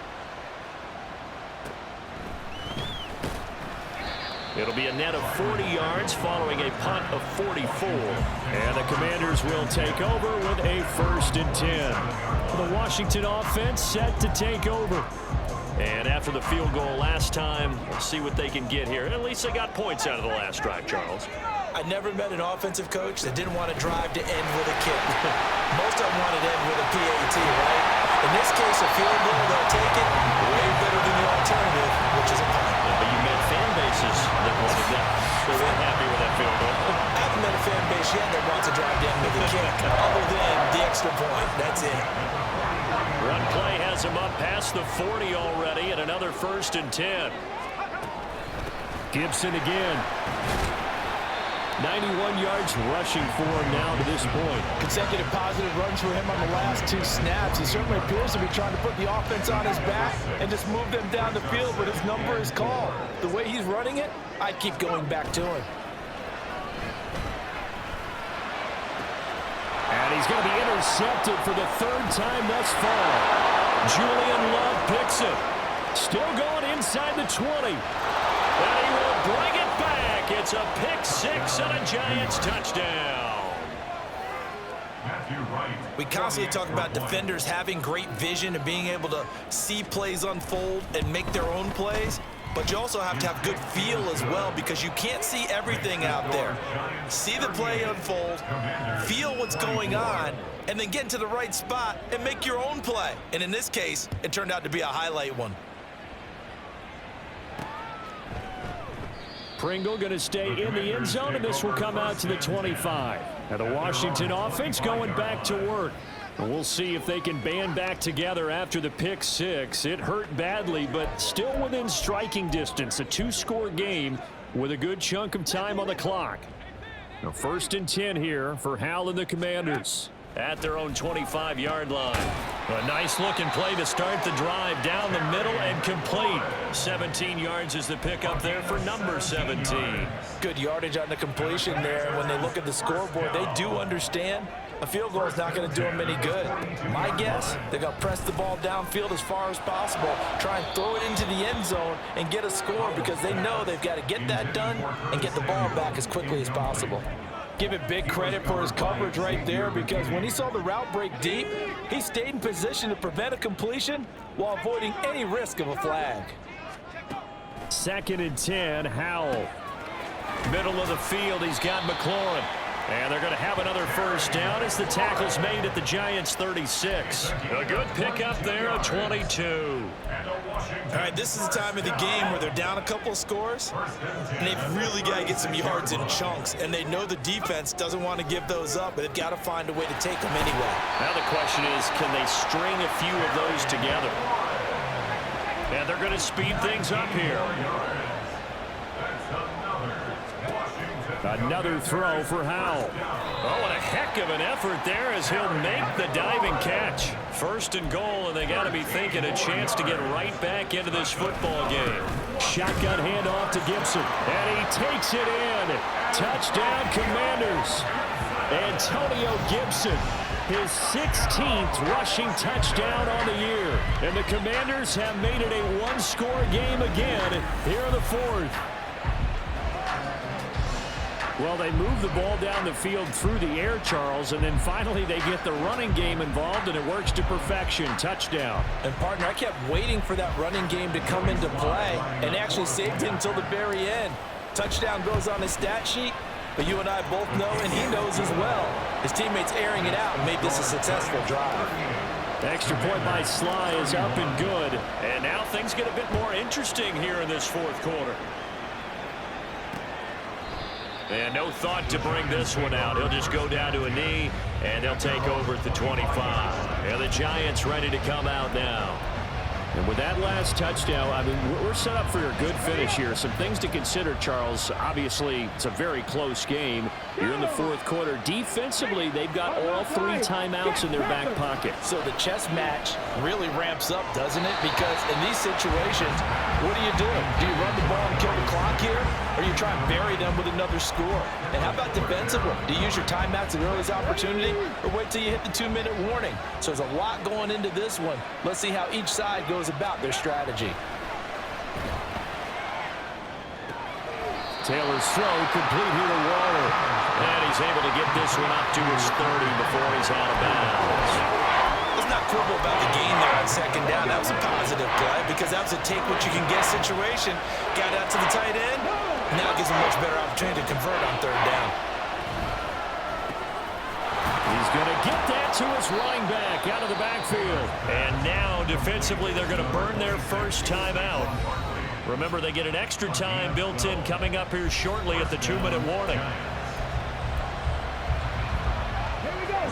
It'll be a net of 40 yards following a punt of 44. And the Commanders will take over with a 1st and 10. The Washington offense set to take over. And after the field goal last time, we'll see what they can get here. At least they got points out of the last drive, Charles. I never met an offensive coach that didn't want to drive to end with a kick. Most of them wanted to end with a PAT, right? In this case, a field goal, they'll take it way better than the alternative, which is a punt. But you met fan bases that wanted that. They weren't happy with that field goal. I haven't met a fan base yet that wants to drive to end with a kick, other than the extra point. That's it. Run play has him up past the 40 already, and another 1st and 10. Gibson again. 91 yards rushing for him now to this point. Consecutive positive runs for him on the last 2 snaps. He certainly appears to be trying to put the offense on his back and just move them down the field, but his number is called. The way he's running it, I keep going back to him. And he's going to be intercepted for the 3rd time thus far. Julian Love picks it. Still going inside the 20. And he will bring it back. It's a pick 6 and a Giants touchdown. We constantly talk about defenders having great vision and being able to see plays unfold and make their own plays. but you also have to have good feel as well because you can't see everything out there. See the play unfold, feel what's going on, and then get into the right spot and make your own play. And in this case, it turned out to be a highlight one. Pringle going to stay in the end zone, and this will come out to the 25. Now the Washington offense going back to work. And we'll see if they can band back together after the pick six. It hurt badly, but still within striking distance. A two-score game with a good chunk of time on the clock. Now 1st and 10 here for Hal and the Commanders at their own 25-yard line. A nice-looking play to start the drive down the middle and complete. 17 yards is the pickup there for number 17. Good yardage on the completion there. When they look at the scoreboard, they do understand a field goal is not going to do them any good. My guess, they're going to press the ball downfield as far as possible, try and throw it into the end zone and get a score because they know they've got to get that done and get the ball back as quickly as possible. Give it big credit for his coverage right there because when he saw the route break deep, he stayed in position to prevent a completion while avoiding any risk of a flag. 2nd and 10, Howell. Middle of the field, he's got McLaurin. And they're going to have another first down as the tackle's made at the Giants' 36. A good pickup there, a 22. All right, this is the time of the game where they're down a couple of scores, and they've really got to get some yards in chunks, and they know the defense doesn't want to give those up, but they've got to find a way to take them anyway. Now the question is, can they string a few of those together? And they're going to speed things up here. Another throw for Howell. Oh, and a heck of an effort there as he'll make the diving catch. 1st and goal, and they got to be thinking a chance to get right back into this football game. Shotgun handoff to Gibson, and he takes it in. Touchdown, Commanders. Antonio Gibson, his 16th rushing touchdown on the year. And the Commanders have made it a one-score game again here in the 4th. Well, they move the ball down the field through the air, Charles, and then finally they get the running game involved, and it works to perfection. Touchdown. And, partner, I kept waiting for that running game to come into play and actually saved it until the very end. Touchdown goes on his stat sheet, but you and I both know, and he knows as well, his teammates airing it out made this a successful drive. Extra point by Sly is up and good, and now things get a bit more interesting here in this 4th quarter. And no thought to bring this one out. He'll just go down to a knee, and they'll take over at the 25. And the Giants ready to come out now. And with that last touchdown, I mean, we're set up for a good finish here. Some things to consider, Charles. Obviously, it's a very close game. You're in the 4th quarter. Defensively, they've got all 3 timeouts in their back pocket. So the chess match really ramps up, doesn't it? Because in these situations, what do you do? Do you run the ball and kill the clock here? Or do you try and bury them with another score? And how about defensively? Do you use your timeouts at earliest opportunity or wait till you hit the 2-minute warning? So there's a lot going into this one. Let's see how each side goes about their strategy. Taylor's throw complete here to Waller. And he's able to get this one up to his 30 before he's out of bounds. Let's not quibble about the gain there on 2nd down. That was a positive play because that was a take-what-you-can-get situation. Got out to the tight end. Now it gives him a much better opportunity to convert on 3rd down. He's going to get that to his running back out of the backfield. And now, defensively, they're going to burn their first timeout. Remember, they get an extra time built in coming up here shortly at the 2-minute warning.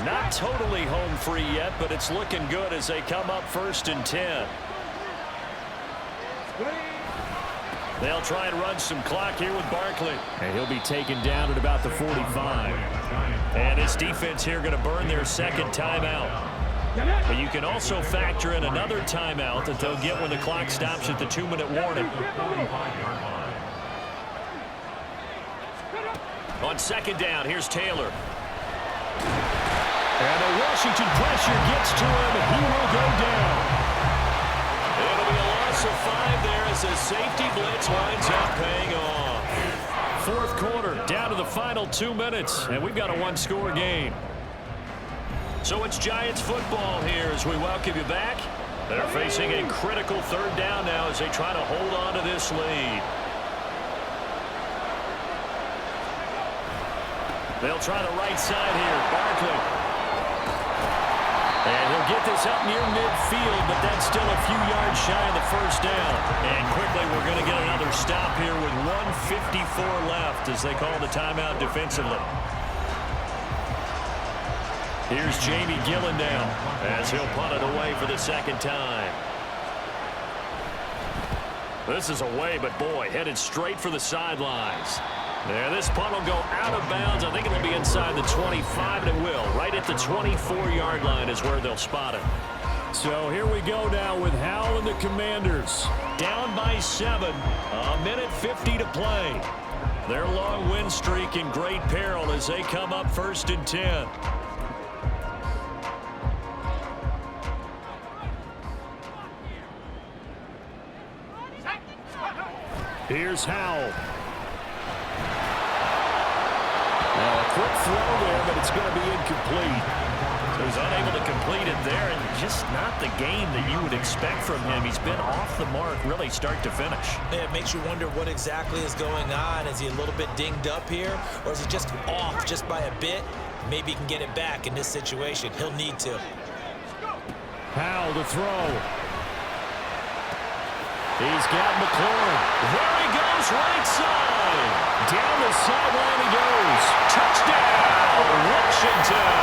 Not totally home free yet, but it's looking good as they come up 1st and 10. They'll try and run some clock here with Barkley. And he'll be taken down at about the 45. And his defense here going to burn their 2nd timeout. But you can also factor in another timeout that they'll get when the clock stops at the 2-minute warning. On 2nd down, here's Taylor. And the Washington pressure gets to him, and he will go down. It'll be a loss of 5 there as the safety blitz winds up paying off. 4th quarter, down to the final 2 minutes, and we've got a one-score game. So it's Giants football here as we welcome you back They're facing a critical third down now as they try to hold on to this lead. They'll try the right side here. Barkley. And he'll get this up near midfield, but that's still a few yards shy of the first down. And quickly, we're going to get another stop here with 1:54 left as they call the timeout defensively. Here's Jamie Gillen now as he'll punt it away for the second time. This is away, but boy, headed straight for the sidelines. Yeah, this punt will go out of bounds. I think it'll be inside the 25, and it will. Right at the 24-yard line is where they'll spot it. So here we go now with Howell and the Commanders. Down by 7. A minute 50 to play. Their long win streak in great peril as they come up 1st and 10. Here's Howell. Now a quick throw there, but it's going to be incomplete. So he's unable to complete it there, and just not the game that you would expect from him. He's been off the mark really start to finish. Yeah, it makes you wonder what exactly is going on. Is he a little bit dinged up here, or is he just off just by a bit? Maybe he can get it back in this situation. He'll need to. Howell to throw. He's got McLaurin. There he goes, right side. Down the sideline he goes. Touchdown, Washington.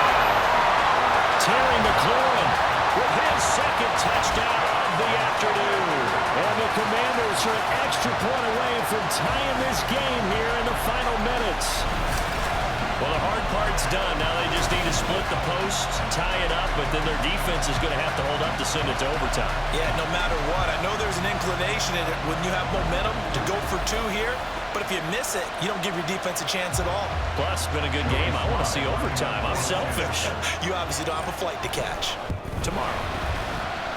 Terry McLaurin with his second touchdown of the afternoon. And the Commanders are an extra point away from tying this game here in the final minutes. Well, the hard part's done. Now they just need to split the post, tie it up, but then their defense is going to have to hold up to send it to overtime. Yeah, no matter what. I know there's an inclination in it when you have momentum to go for 2 here, but if you miss it, you don't give your defense a chance at all. Plus, it's been a good game. I want to see overtime. I'm selfish. You obviously don't have a flight to catch. Tomorrow.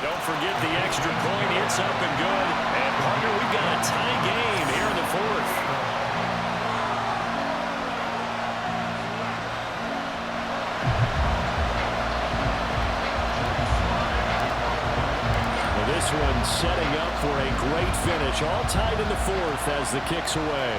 Don't forget the extra point. It's up and good. And, partner, we've got a tie game here in the 4th. This one setting up for a great finish. All tied in the 4th as the kick's away.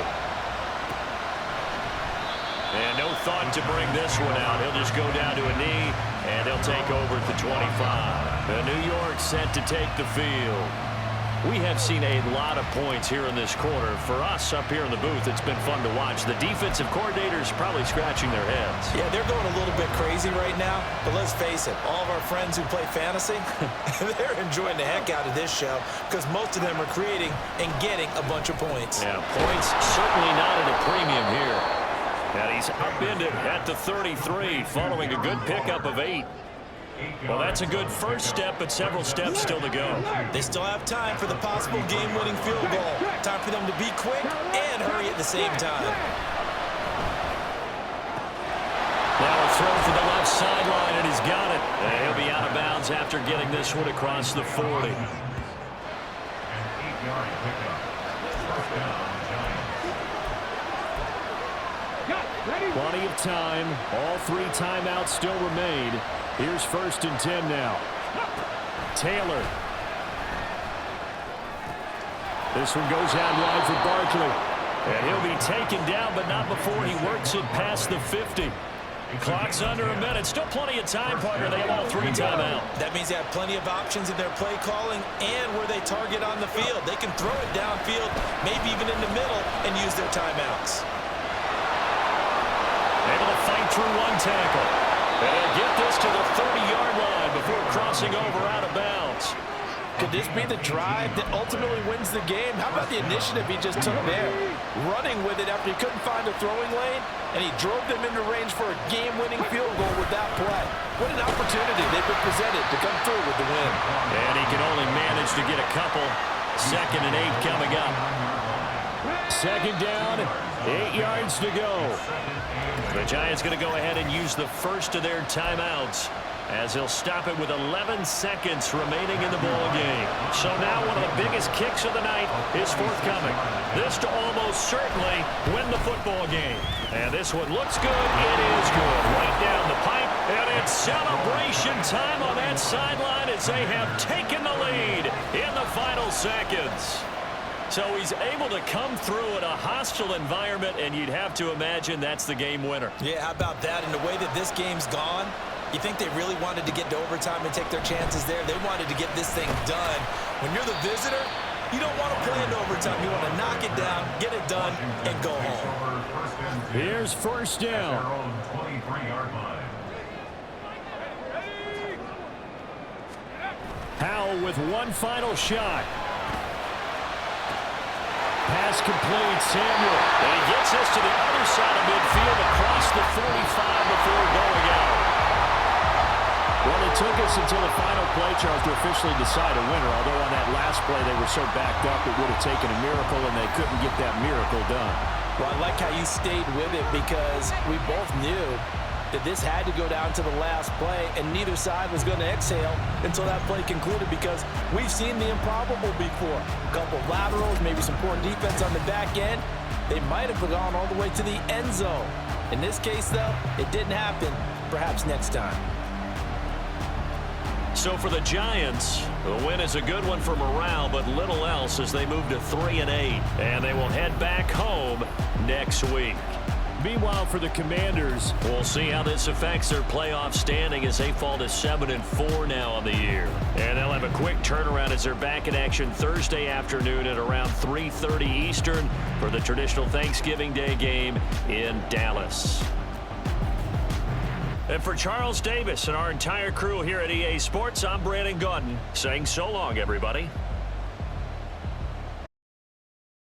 And no thought to bring this one out. He'll just go down to a knee, and they'll take over at the 25. The New York set to take the field. We have seen a lot of points here in this quarter. For us up here in the booth, it's been fun to watch. The defensive coordinators probably scratching their heads. Yeah, they're going a little bit crazy right now. But let's face it, all of our friends who play fantasy, they're enjoying the heck out of this show because most of them are creating and getting a bunch of points. Yeah, points certainly not at a premium here. And he's upended at the 33 following a good pickup of 8. Well, that's a good first step, but several steps still to go. They still have time for the possible game-winning field goal. Time for them to be quick and hurry at the same time. Now a throw for the left sideline, and he's got it. And he'll be out of bounds after getting this one across the 40. Plenty of time. All 3 timeouts still remain. Here's 1st and 10 now. Taylor. This one goes out wide for Barkley. And he'll be taken down, but not before he works it past the 50. Clock's under a minute. Still plenty of time, partner. They have all 3 timeouts. That means they have plenty of options in their play calling and where they target on the field. They can throw it downfield, maybe even in the middle, and use their timeouts. Able to fight through 1 tackle. And get this to the 30-yard line before crossing over out of bounds. Could this be the drive that ultimately wins the game? How about the initiative he just took there? Running with it after he couldn't find a throwing lane, and he drove them into range for a game-winning field goal with that play. What an opportunity they've been presented to come through with the win. And he can only manage to get a couple. 2nd and 8 coming up. 2nd down, 8 yards to go. The Giants going to go ahead and use the first of their timeouts as he'll stop it with 11 seconds remaining in the ball game. So now one of the biggest kicks of the night is forthcoming. This to almost certainly win the football game. And this one looks good. It is good. Right down the pipe, and It's celebration time on that sideline as they have taken the lead in the final seconds. So he's able to come through in a hostile environment, and you'd have to imagine that's the game winner. Yeah, how about that? And the way that this game's gone, you think they really wanted to get to overtime and take their chances there? They wanted to get this thing done. When you're the visitor, you don't want to play into overtime. You want to knock it down, get it done, and go home. Here's first down. Powell with one final shot. Pass complete, Samuel. And he gets this to the other side of midfield across the 45 before going out. Well, it took us until the final play, Charles, to officially decide a winner. Although on that last play they were so backed up, it would have taken a miracle, and they couldn't get that miracle done. Well, I like how you stayed with it because we both knew that this had to go down to the last play, and neither side was going to exhale until that play concluded because we've seen the improbable before. A couple of laterals, maybe some poor defense on the back end. They might have gone all the way to the end zone. In this case, though, it didn't happen. Perhaps next time. So for the Giants, the win is a good one for morale, but little else as they move to 3-8, and they will head back home next week. Meanwhile, for the Commanders, we'll see how this affects their playoff standing as they fall to 7-4 now on the year. And they'll have a quick turnaround as they're back in action Thursday afternoon at around 3:30 Eastern for the traditional Thanksgiving Day game in Dallas. And for Charles Davis and our entire crew here at EA Sports, I'm Brandon Gaudin saying so long, everybody.